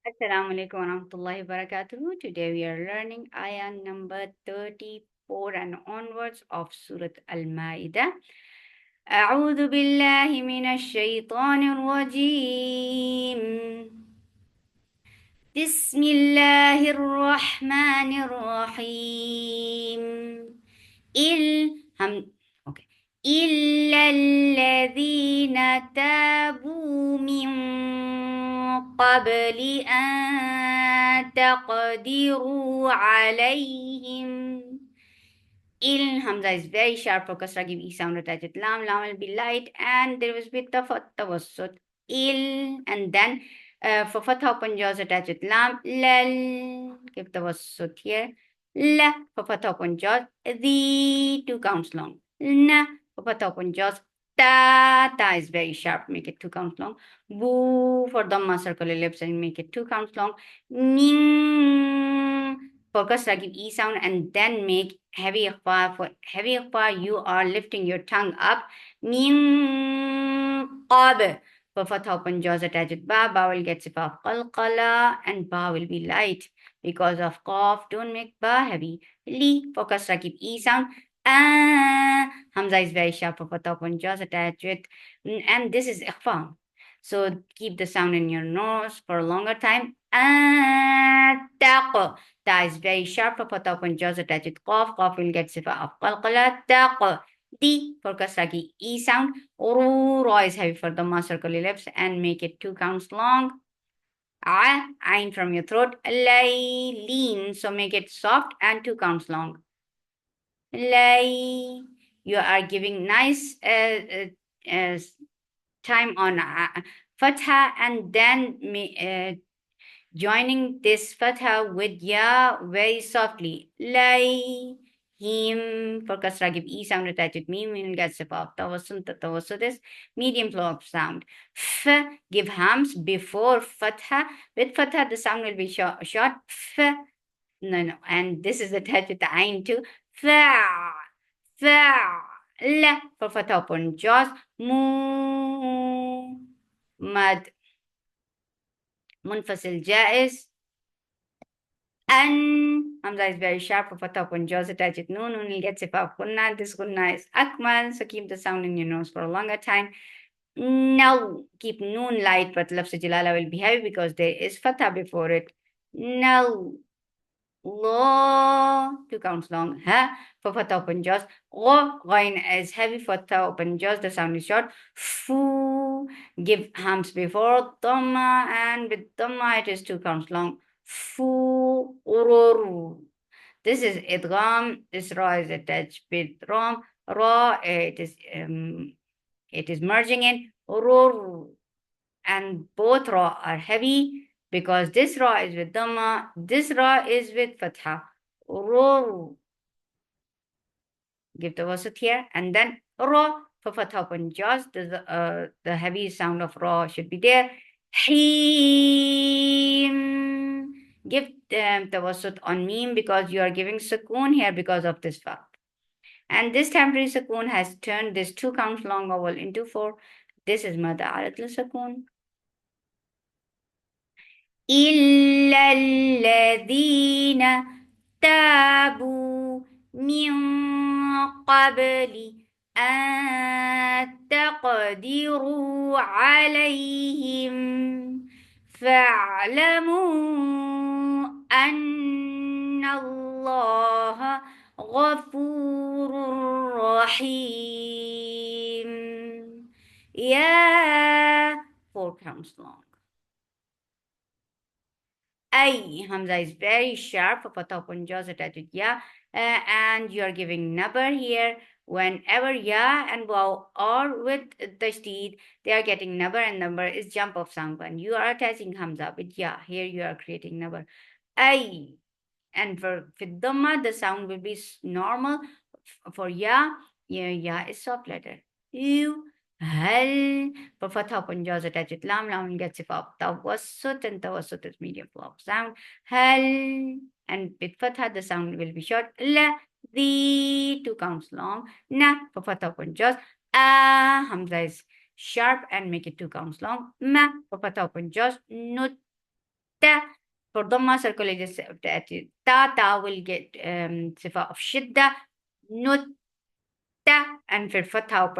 Assalamu alaikum warahmatullahi wabarakatuh. Today we are learning ayah number 34 and onwards of Surah Al-Maida. أعوذ بالله من الشيطان الرجيم. بسم الله الرحمن الرحيم. هم أوكي. إلا الذين تابوا من قبل أن تقدروا عليهم. Hamza is very sharp for kasra, give e sound attached with lam. Lam will be light and there was bit of tawassut. And then for fatha open jaws attached with lam. Lal, give tawassut here. La for fatha open jaws. The 2 counts long. Na for fatha open jaws. Ta is very sharp, make it 2 counts long. Boo for dhamma circular lips and make it 2 counts long. Ning for kasra give e sound and then make heavy ikhfa. For heavy ikhfa, you are lifting your tongue up. Min qab. For fatha open jaws attached with ba. Ba will get sifa qalqala and ba will be light. Because of qaf, don't make ba heavy. Li for kasra give e sound. Hamza is very sharp for fatha open jaws attached with. And this is ikhfa. So keep the sound in your nose for a longer time. Taq. Ta is very sharp for fatha open jaws attached with qaf. Qaf will get sifa of qalqala. Taq. D for kasra ki e sound. Ra is heavy for the circular lips and make it 2 counts long. Ain from your throat. Lean, so make it soft and 2 counts long. Lay. You are giving nice time on fatha and then joining this fatha with ya very softly. Lay. Him for kasra give e sound attached with meme will get sifa. Tawassut is medium flow of sound. F give hams before fatha. With fatha the sound will be short. F. No. And this is attached with the ain too. Fa. La for fatha open jaws. Mu. Mad. Munfasil jaiz. Hamza is very sharp for fatha open jaws attached with noon. Noon will get sifa kunna. This kunna is akmal. So keep the sound in your nose for a longer time. Now keep noon light, but lafz jalala will be heavy because there is fatha before it. Now. Lo, 2 counts long. Ha for fatha open jaws. Ghain is heavy for fatha open jaws. The sound is short. Fu, give hams before dhamma, and with dhamma it is 2 counts long. Fu, urur. This is idgham. This ra is attached with ram. Ra, it is merging in urur, and both ra are heavy. Because this ra is with dhamma, this ra is with fatha. Ro. Give the wasat here. And then ra for fatha open jaws. The heavy sound of ra should be there. Him. Give the wasat on meme because you are giving sukoon here because of this fact. And this temporary sukoon has turned this 2 counts long vowel into 4. This is mad alatul sukoon. إلا الذين تابوا من قبل أن تقدروا عليهم فاعلموا أن الله غفور رحيم. Yeah, 4 counts long. Hamza is very sharp for fatha open jaws attached with ya, and you are giving nabar here. Whenever ya and waw or with tashdid, they are getting nabar, and number is jump of sound. When you are attaching hamza with ya, here you are creating nabar. And for dhamma, the sound will be normal. For ya is soft letter. You. Hal for fatha open jaws attached with lam. Lam gets sifa of tawassut, and tawassut is medium flow of sound. Hal, and with fatha the sound will be short. La, the 2 counts long. Na for fatha open jaws. Hamza is sharp and make it 2 counts long. Ma for fatha open jaws. Nut. Ta. For Dhamma, circle is ta. Ta will get sifa of shidda. Nut ta. And for fatha,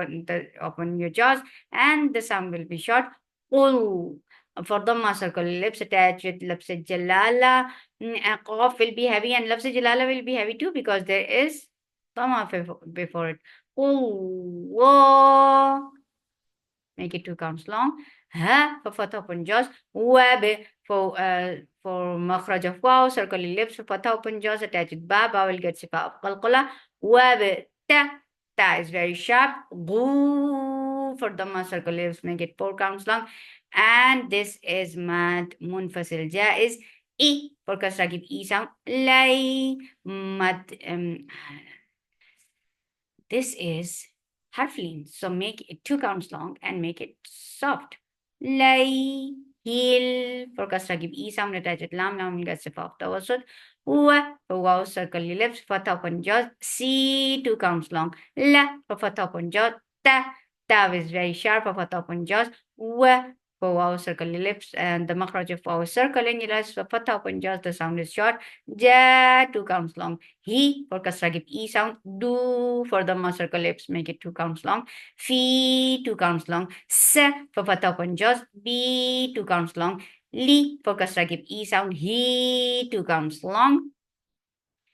open your jaws, and the sound will be short. Qul. For Dhamma, circle lips attached with lips jalala. Qaf will be heavy, and lips jalala will be heavy too, because there is Dhamma before it. Qul. Make it two counts long. Ha for fatha open jaws. Wab for makhraj of wow, circle your lips for fatha open jaws, attach it ba. Ba will get sifa of qalqala. Wab ta. Ta is very sharp. Gu for dhamma, circle lips, make it four counts long. And this is mad munfasil jaiz. E for kasra, give e sound. Lay mad. This is harfling, so make it two counts long and make it soft. Lay, heel, for kasra, give e sound, attach it lam, lam get soft. Tawasud, wa, for wow, circle your lips, fatha open jaws, c, two counts long. La, for fatha open jaws, ta, ta is very sharp, for fatha open jaws, wa, for wow, circle your lips, and the makhraj of wow, circle in your lips, for fatha open jaws, the sound is short. Ja, two counts long. He for kasra, give e sound. Do for the circle lips, make it two counts long. Fi, two counts long. Se for fatha open jaws. Be, two counts long. Li for kasra, give e sound. He, two counts long.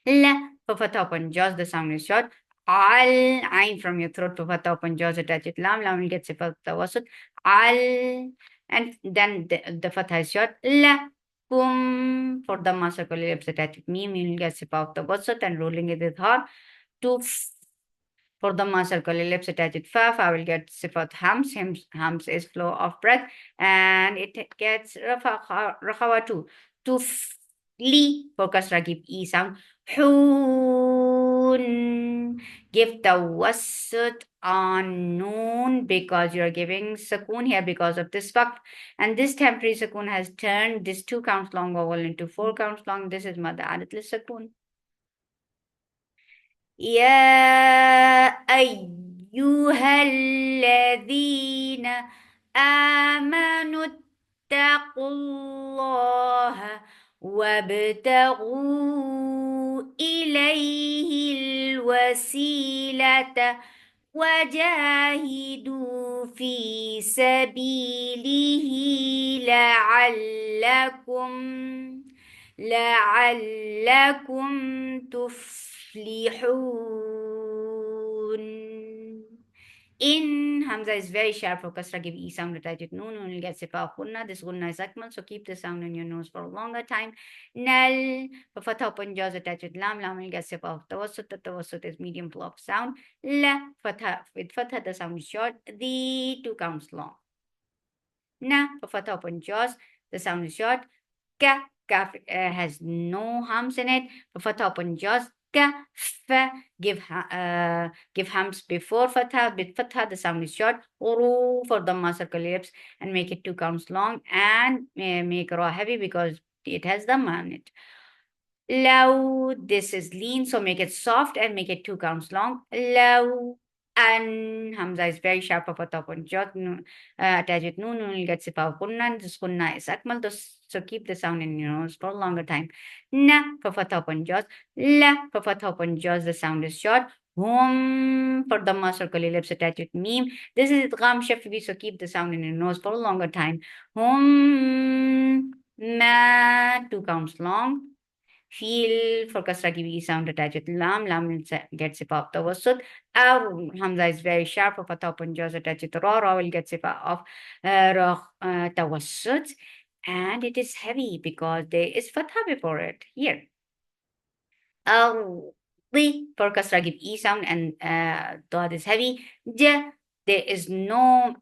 La for fatha open jaws, the sound is short. Al, ain from your throat for fatha open jaws, attach it lam, lam will get sifat tawasut. Al, and then the fatha is short. La kum for the circle lips, attach it mim, you will get sifat tawasut, and rolling it with hard. To for the circle ellipse, attach it fa. Fa will get sifat hams. Hams is flow of breath, and it gets rakhawa too. To li for kasra, give e sound. Hoon. Give tawassut on noon, because you're giving sukoon here because of this fakt. And this temporary sukoon has turned this two counts long vowel into four counts long. This is mad adat sukoon. يا أيها الذين آمنوا اتقوا الله وابتغوا إليه الوسيلة وجاهدوا في سبيله لعلكم تفلحون. In Hamza is very sharp for kasra, give e sound, attach it noon, will get sifa gunna. This gunna is akmal, so keep the sound in your nose for a longer time. Nal for fatha open jaws, attach it lam, lam will get sifa of tawassut. The tawassut is medium flow of sound. La fatha, with fatha the sound is short. The two counts long. Na for fatha open jaws, the sound is short. Ka, kaf has no hums in it. For fatha open jaws. Ka, fa, give hums before fatha. With fatha, the sound is short. Uru for the circle lips, and make it two counts long, and make ra heavy because it has dhamma on it. Low, this is lean, so make it soft and make it two counts long. Low. And Hamza is very sharp of a top on jot. Attach it noon, will get sipa kunna. This kunna is akmal, so keep the sound in your nose for a longer time. Na for fatha on jot. La for fatha on jot, the sound is short. Hum for the circle lips, attach with meme. This is idgham shafi'i, so keep the sound in your nose for a longer time. Hum ma, two counts long. Feel for kasra, give e sound, attach with lam. Lam gets sifa of tawassut. Hamza is very sharp. For fatha open jaws, attach it ra. Ra will get sifa of tawassut. And it is heavy because there is fatha before it here. The for kasra, give e sound, and dot is heavy. Ja, there is no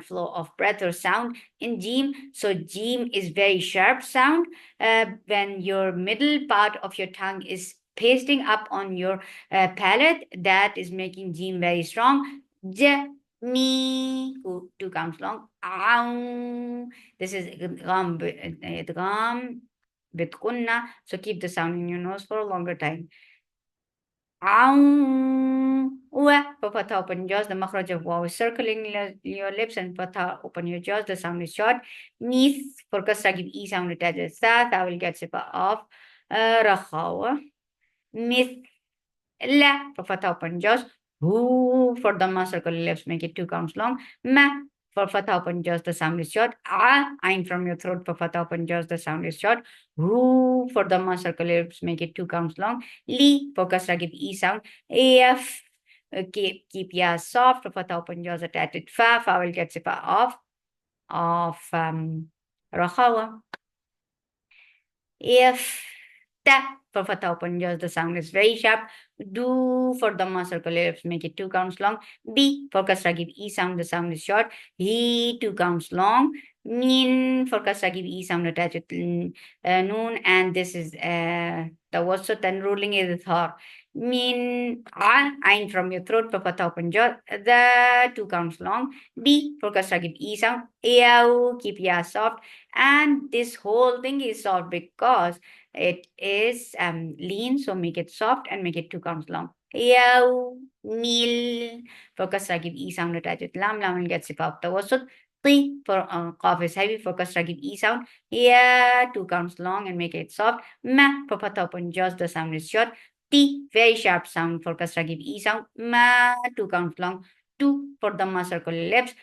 flow of breath or sound in Jim. So Jim is very sharp sound when your middle part of your tongue is pasting up on your palate. That is making Jim very strong. Ja, me, two counts long. Ow. This is idgham with kunna. So keep the sound in your nose for a longer time. Ow. و for fatha open jaws, the makhraj of waw is circling your lips, and fatha open your jaws, the sound is short. Mis for kasra give e sound attached sa, I will get sifa of rakhawa. Mis la for fatha open jaws. Who for dhamma circle lips, make it 2 counts long. Ma for fatha open jaws, the sound is short. Ain from your throat for fatha open jaws, the sound is short. Who for dhamma circle lips, make it 2 counts long. Li for kasra give e sound. If keep ya soft for fatha open jaws, attached fa will get sifa of rakhawa. If ta for fatha open jaws, the sound is very sharp. Do for dhamma circle lips, make it 2 counts long. B for kasra give e sound, the sound is short. He 2 counts long. Min for kasra give e sound attached with noon, and this is tawassut, and ruling is thar. Min ain from your throat for fatha open jaw, the 2 counts long. D for kasra give e sound. Eau keep ya soft, and this whole thing is soft because it is lean, so make it soft and make it 2 counts long. Eau mil for kasra give e sound attached with lam will get sifa of tawassut. T for qaf is heavy, for kasra give e sound. Yeah, 2 counts long and make it soft. Ma for fatha open jaws, the sound is short. T very sharp sound, for kasra give e sound. Ma 2 counts long. 2 for dhamma circle lips.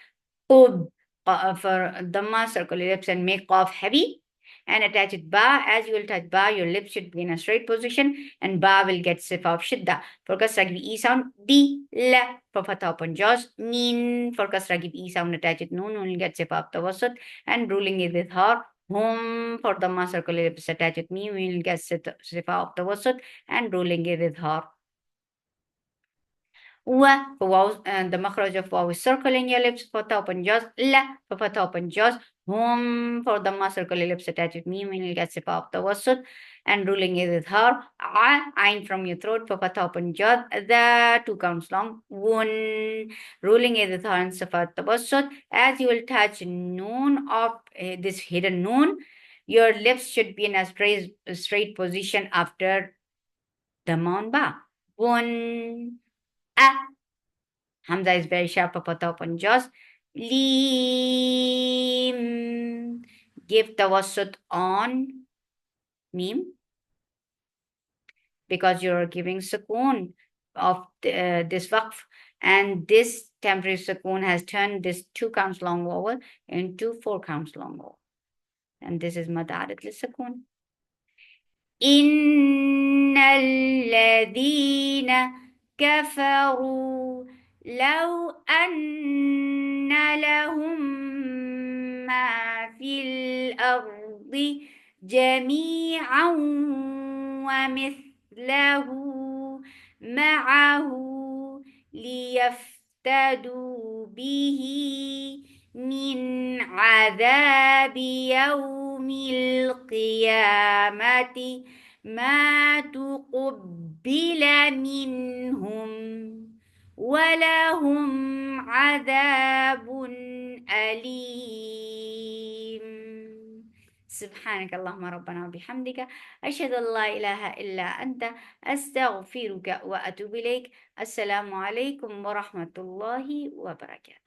Qub for dhamma circle lips and make qaf heavy. And attach it ba. As you will touch ba, your lips should be in a straight position, and ba will get sifa of shidda. For kasra give e sound. D la for fatha open jaws. Min for kasra give e sound, attach it noon will get sifa of tawassut, and ruling it with her. Hum for dhamma circle lips, attach it me will get sifa of tawassut, and ruling it with her. و for waw, and the makhraj of waw is circling your lips, fatha open jaws. La for fatha open jaws. Hum for dhamma circle your lips, attach with meme will get sifa of tawassut, and ruling it with her. Ain from your throat for fatha open jaws, the 2 counts long. Wun ruling it with her and sifa tawassut. As you will touch noon of this hidden noon, your lips should be in a straight position after the mount ba. Wun a Hamza is very sharp for fatha open jaws. Lim. Give tawassut on meme because you're giving sukoon of this waqf, and this temporary sukoon has turned this 2 counts long vowel into 4 counts long vowel, and this is madarat li sukoon. إن الذين كفروا لو أن لهم ما في الأرض جميعا ومثله معه ليفتدوا به من عذاب يوم القيامة ما تقبل منهم ولهم عذاب أليم. سبحانك اللهم ربنا وبحمدك أشهد أن لا إله إلا أنت أستغفرك وأتوب إليك. السلام عليكم ورحمة الله وبركاته.